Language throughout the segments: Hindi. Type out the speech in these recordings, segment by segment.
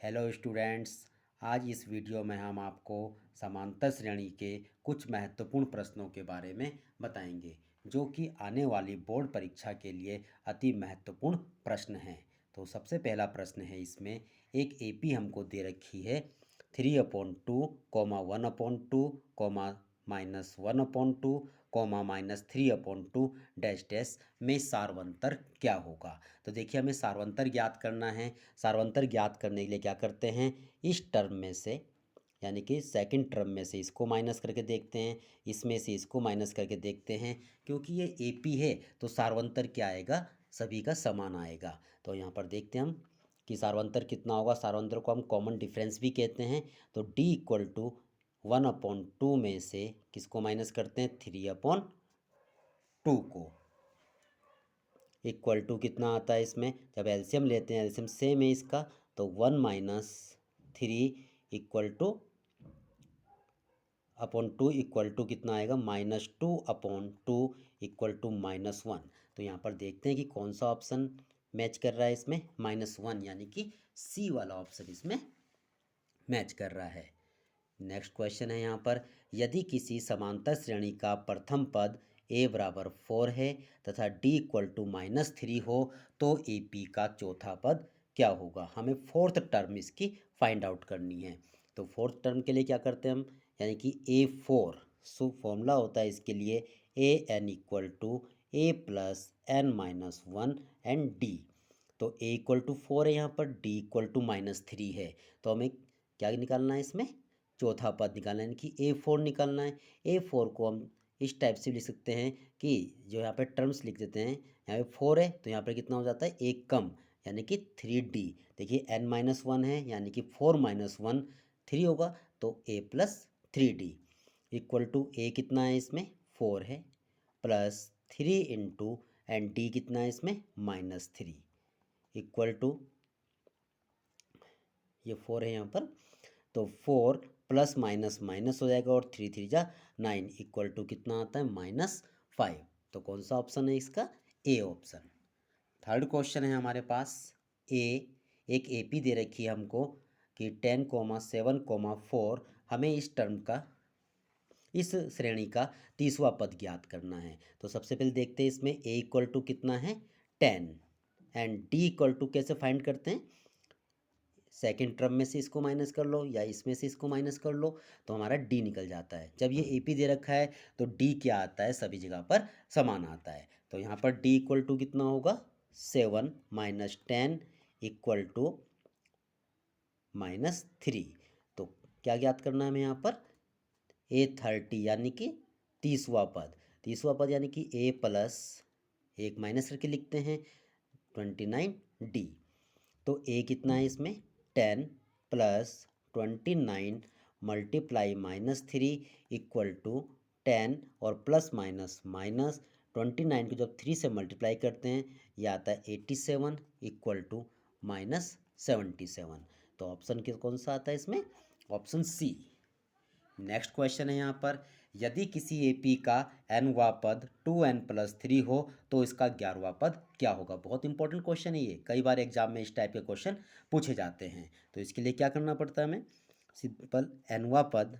Hello students. आज इस वीडियो में हम आपको समांतर श्रेणी के कुछ महत्वपूर्ण प्रश्नों के बारे में बताएंगे जो कि आने वाली बोर्ड परीक्षा के लिए अति महत्वपूर्ण प्रश्न हैं। तो सबसे पहला प्रश्न है, इसमें एक एपी हमको दे रखी है 3/2, 1/2, -1/2, -3/2 डैश डैश में सारवंतर क्या होगा। तो देखिए, हमें सारवंतर ज्ञात करना है। सारवंतर ज्ञात करने के लिए क्या करते हैं, इस टर्म में से यानी कि सेकंड टर्म में से इसको माइनस करके देखते हैं, इसमें से इसको माइनस करके देखते हैं। क्योंकि ये एपी है तो सारवंतर क्या आएगा, सभी का समान आएगा। तो यहाँ पर देखते हैं हम कि सारवंतर कितना होगा। सारवंतर को हम कॉमन डिफरेंस भी कहते हैं। तो d इक्वल टू 1/2 में से किसको माइनस करते हैं, 3/2 को, इक्वल टू कितना आता है इसमें, जब एलसीएम लेते हैं, एलसीएम सेम है इसका, तो 1 - 3 इक्वल टू (2) इक्वल टू कितना आएगा, -2/2 इक्वल टू -1। तो यहाँ पर देखते हैं कि कौन सा ऑप्शन मैच कर रहा है इसमें, -1, यानी कि सी वाला ऑप्शन इसमें मैच कर रहा है। नेक्स्ट क्वेश्चन है यहाँ पर, यदि किसी समांतर श्रेणी का प्रथम पद a बराबर 4 है तथा d इक्वल टू -3 हो तो AP का चौथा पद क्या होगा। हमें फोर्थ टर्म इसकी फाइंड आउट करनी है। तो फोर्थ टर्म के लिए क्या करते हैं हम, यानी कि A4, सो फॉर्मूला होता है इसके लिए AN equal to A plus N-1 and D। तो A इक्वल टू 4 है यहाँ पर, D इक्वल टू -3 है। तो हमें क्या निकालना है इसमें, चौथा पद निकालना है, यानी कि A4 निकालना है। A4 को हम इस टाइप से लिख सकते हैं कि जो यहाँ पे टर्म्स लिख देते हैं, यहाँ पे 4 है तो यहाँ पे कितना हो जाता है, एक कम, यानी कि 3D। देखिए N-1 है, यानी कि 4 - 1 3 होगा, तो A plus 3D equal to A कितना है इसमें, 4 है, प्लस 3 इंटू एंड D कितना है इसमें, -3 इक्वल टू, ये 4 है यहाँ पर, तो 4 प्लस माइनस माइनस हो जाएगा और 3 3 जा 9 इक्वल टू कितना आता है, -5। तो कौन सा ऑप्शन है इसका, ए ऑप्शन। थर्ड क्वेश्चन है हमारे पास, एक एपी दे रखी है हमको कि 10, 7, 4, हमें इस टर्म का, इस श्रेणी का तीसवा पद ज्ञात करना है। तो सबसे पहले देखते हैं इसमें a इक्वल टू कितना है, 10, एंड d इक्वल टू कैसे फाइंड करते हैं, सेकेंड टर्म में से इसको माइनस कर लो या इसमें से इसको माइनस कर लो, तो हमारा डी निकल जाता है। जब ये एपी दे रखा है तो डी क्या आता है, सभी जगह पर समान आता है। तो यहाँ पर डी इक्वल टू कितना होगा, 7 - 10 इक्वल टू -3। तो क्या ज्ञात करना है हमें यहाँ पर, A30 यानी कि तीसवा पद। तीसवा पद यानी कि a प्लस, एक माइनस करके लिखते हैं, 29D। तो a कितना है इसमें, 10 प्लस 29 मल्टीप्लाई -3 इक्वल टू 10, और प्लस माइनस माइनस 29 को जब 3 से मल्टीप्लाई करते हैं, यह आता है 87 इक्वल टू -77। तो ऑप्शन कौन सा आता है इसमें, ऑप्शन सी। नेक्स्ट क्वेश्चन है यहाँ पर, यदि किसी एपी का nवा पद 2n+3 हो तो इसका 11वां पद क्या होगा। बहुत इंपॉर्टेंट क्वेश्चन है ये, कई बार एग्जाम में इस टाइप के क्वेश्चन पूछे जाते हैं। तो इसके लिए क्या करना पड़ता है हमें, सिंपल nवा पद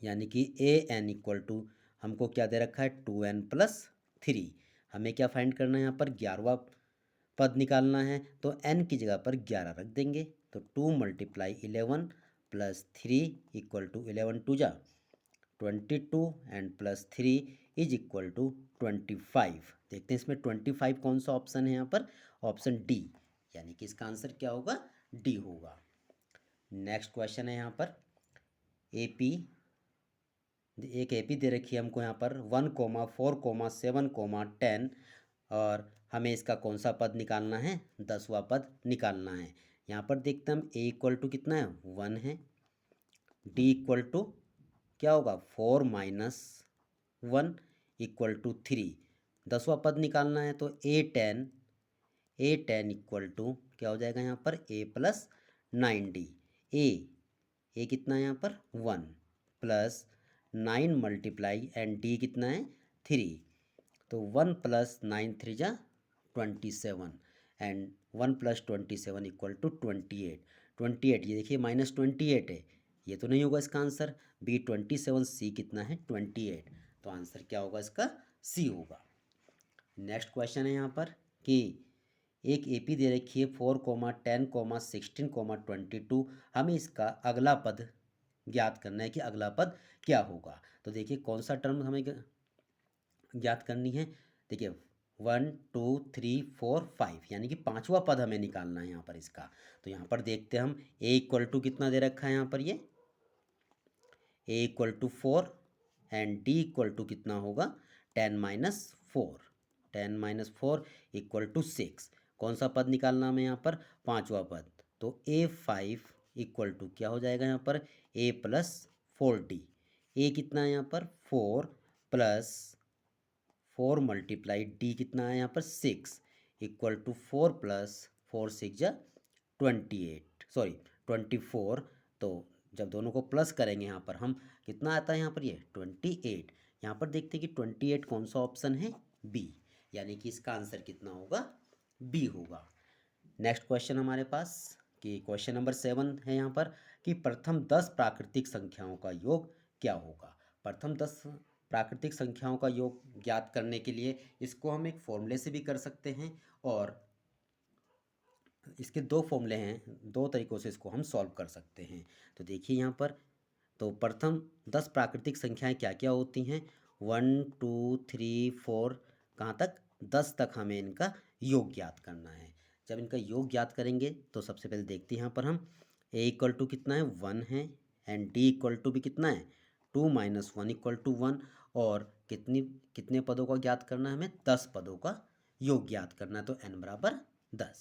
यानी कि an इक्वल टू, हमको क्या दे रखा है, 2n+3, हमें क्या फाइंड करना है यहाँ पर, 11वां पद निकालना है। तो n की जगह पर 11 रख देंगे, तो 2 × 11 प्लस 3 इक्वल टू 11 2 जा 22 and plus 3 is equal to 25। देखते हैं इसमें 25 कौन सा ऑप्शन है यहाँ पर, ऑप्शन डी, यानी कि इसका आंसर क्या होगा, डी होगा। नेक्स्ट क्वेश्चन है यहाँ पर, एपी, एक एपी दे रखी है हमको यहाँ पर 1, 4, 7, 10, और हमें इसका कौन सा पद निकालना है, 10वां पद निकालना है। यहाँ पर देखते हैं हम, a इक्वल टू कितना है, 1 है, d इक्वल टू क्या होगा, 4 - 1 इक्वल टू 3, 10वां पद निकालना है। तो a10 इक्वल टू क्या हो जाएगा यहाँ पर, a प्लस 9d। a कितना है यहाँ पर, 1 प्लस 9 मल्टीप्लाई एंड d कितना है, 3। तो 1 प्लस 9 3 जा 27 एंड 1 प्लस 27 इक्वल टू 28। 28, ये देखिए -28 है, ये तो नहीं होगा इसका आंसर। बी 27, सी कितना है 28, तो आंसर क्या होगा इसका सी होगा। नेक्स्ट क्वेश्चन है यहाँ पर कि एक एपी दे रखी है 4, 10, 16, 22, हमें इसका अगला पद ज्ञात करना है कि अगला पद क्या होगा। तो देखिए कौन सा टर्म हमें ज्ञात करनी है। देखिए 1, 2, 3, 4, 5 यानी कि पांचवा पद हमें निकालना है यहाँ पर इसका। तो यहाँ पर देखते हैं हम ए इक्वल टू कितना दे रखा है यहाँ पर, ये a equal to 4 and d equal to कितना होगा 10 माइनस 4, 10 माइनस 4 इक्वल टू 6। कौन सा पद निकालना हमें यहाँ पर, पांचवा पद। तो A5 इक्वल टू क्या हो जाएगा यहाँ पर, A प्लस 4D। ए कितना है यहाँ पर 4 प्लस 4 मल्टीप्लाई डी कितना है यहाँ पर 6 इक्वल टू 4 प्लस 4 6 जा 28, सॉरी 24। तो जब दोनों को प्लस करेंगे यहाँ पर हम, कितना आता है यहाँ पर ये 28। यहाँ पर देखते हैं कि 28 कौन सा ऑप्शन है, बी, यानी कि इसका आंसर कितना होगा, बी होगा। नेक्स्ट क्वेश्चन हमारे पास कि क्वेश्चन नंबर 7 है यहाँ पर कि प्रथम 10 प्राकृतिक संख्याओं का योग क्या होगा। प्रथम 10 प्राकृतिक संख्याओं का योग ज्ञात करने के लिए इसको हम एक फॉर्मूले से भी कर सकते हैं, और इसके दो फॉर्मूले हैं, दो तरीक़ों से इसको हम सॉल्व कर सकते हैं। तो देखिए यहाँ पर, तो प्रथम 10 प्राकृतिक संख्याएं क्या क्या होती हैं, 1, 2, 3, 4, कहाँ तक 10 तक हमें इनका योग ज्ञात करना है। जब इनका योग ज्ञात करेंगे तो सबसे पहले देखते हैं यहाँ पर हम, ए इक्वल टू कितना है 1 है, एंड डी इक्वल टू भी कितना है 2 माइनस 1 इक्वल टू 1, और कितने पदों का ज्ञात करना है हमें, 10 पदों का योग ज्ञात करना है। तो n बराबर 10।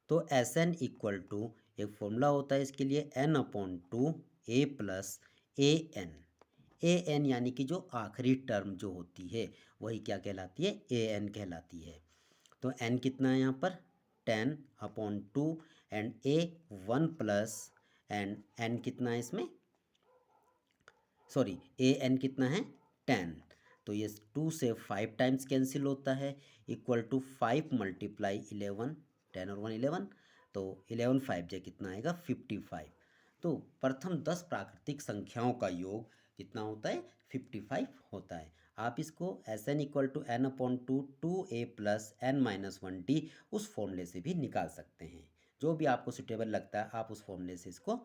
तो एस एन इक्वल टू, एक फॉर्मूला होता है इसके लिए, n/2 a plus A N. A N यानी कि जो आखिरी टर्म जो होती है वही क्या कहलाती है, ए एन कहलाती है। तो n कितना है यहाँ पर 10/2 and a 1 plus, and n कितना है इसमें, सॉरी ए एन कितना है 10। तो ये 2 से 5 टाइम्स कैंसिल होता है, इक्वल टू 5 मल्टीप्लाई 11, 10 और 1 11, तो 11 5 जे कितना आएगा 55। तो प्रथम 10 प्राकृतिक संख्याओं का योग कितना होता है 55 होता है। आप इसको S N equal to n/2 2a plus n minus 1d उस फॉर्मूले से भी निकाल सकते हैं। जो भी आपको सुटेबल लगता है आप उस फॉर्मूले से इसको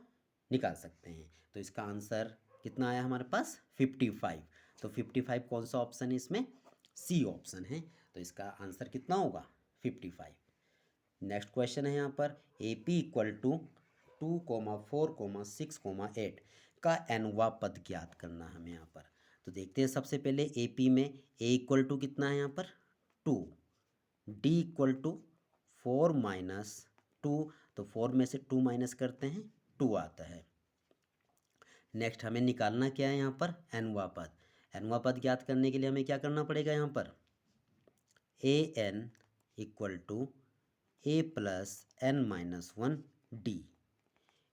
निकाल सकते हैं। तो इसका आंसर कितना आया हमारे पास 55। तो 55 कौन सा ऑप्शन है इसमें, सी ऑप्शन है। तो इसका आंसर कितना होगा 55। नेक्स्ट क्वेश्चन है यहाँ पर, ए पी इक्वल टू 2, 4, 6, 8 का एनवा पद ज्ञात करना हमें यहाँ पर। तो देखते हैं सबसे पहले ए पी में ए इक्वल टू कितना है यहाँ पर 2, डी इक्वल टू 4 माइनस 2, तो 4 में से 2 माइनस करते हैं 2 आता है। नेक्स्ट हमें निकालना क्या है यहाँ पर, एनवा पद। एनवा पद ज्ञात करने के लिए हमें क्या करना पड़ेगा यहाँ पर, a n equal to a plus n minus 1 d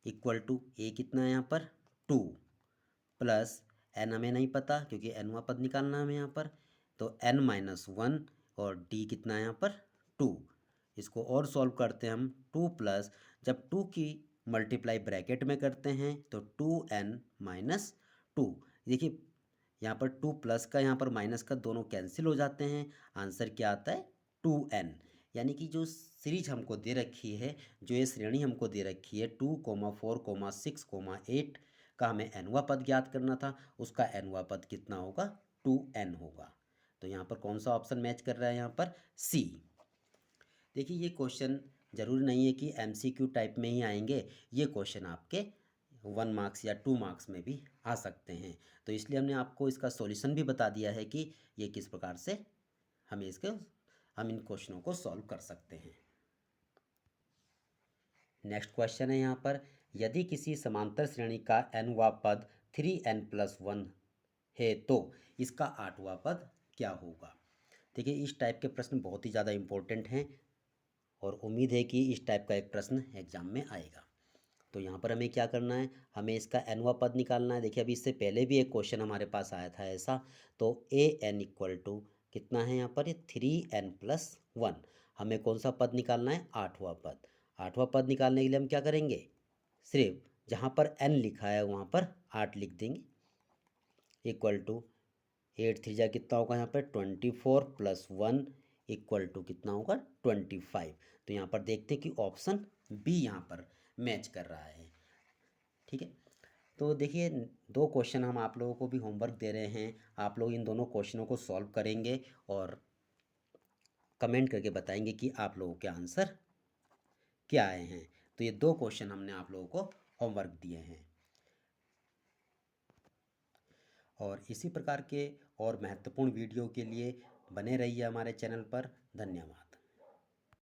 equal to, a कितना है यहाँ पर 2 प्लस एन हमें नहीं पता क्योंकि एनवा पद निकालना है हमें यहाँ पर, तो एन माइनस 1 और डी कितना है यहाँ पर 2। इसको और सॉल्व करते हैं हम, 2 प्लस, जब 2 की मल्टीप्लाई ब्रैकेट में करते हैं तो 2n माइनस 2। देखिए यहाँ पर 2 प्लस का यहाँ पर माइनस का दोनों कैंसिल हो जाते हैं, आंसर क्या आता है 2n। यानी कि जो सीरीज हमको दे रखी है, जो ये श्रेणी हमको दे रखी है 2, 4, 6, 8 का हमें एनवा पद ज्ञात करना था, उसका एनवा पद कितना होगा 2n होगा। तो यहाँ पर कौन सा ऑप्शन मैच कर रहा है यहाँ पर, सी। देखिए ये क्वेश्चन ज़रूरी नहीं है कि एमसीक्यू टाइप में ही आएंगे, ये क्वेश्चन आपके 1 मार्क्स या 2 मार्क्स में भी आ सकते हैं। तो इसलिए हमने आपको इसका सॉल्यूशन भी बता दिया है कि ये किस प्रकार से हम इन क्वेश्चनों को सॉल्व कर सकते हैं। नेक्स्ट क्वेश्चन है यहाँ पर, यदि किसी समांतर श्रेणी का nवा पद 3n+1 है तो इसका 8वां पद क्या होगा। देखिए इस टाइप के प्रश्न बहुत ही ज़्यादा इम्पोर्टेंट हैं और उम्मीद है कि इस टाइप का एक प्रश्न एग्जाम में आएगा। तो यहाँ पर हमें क्या करना है, हमें इसका nवा पद निकालना है। देखिए अभी इससे पहले भी एक क्वेश्चन हमारे पास आया था ऐसा, तो ए एन इक्वल टू कितना है यहाँ पर 3n+1, हमें कौन सा पद निकालना है 8वां पद। 8वां पद निकालने के लिए हम क्या करेंगे, सिर्फ जहाँ पर n लिखा है वहाँ पर 8 लिख देंगे, इक्वल टू 8 3 जा कितना होगा यहाँ पर 24 प्लस 1 इक्वल टू कितना होगा 25। तो यहाँ पर देखते हैं कि ऑप्शन बी यहाँ पर मैच कर रहा है। ठीक है, तो देखिए 2 क्वेश्चन हम आप लोगों को भी होमवर्क दे रहे हैं, आप लोग इन दोनों क्वेश्चनों को सॉल्व करेंगे और कमेंट करके बताएंगे कि आप लोगों के आंसर क्या आए हैं। तो ये 2 क्वेश्चन हमने आप लोगों को होमवर्क दिए हैं। और इसी प्रकार के और महत्वपूर्ण वीडियो के लिए बने रहिए हमारे चैनल पर। धन्यवाद।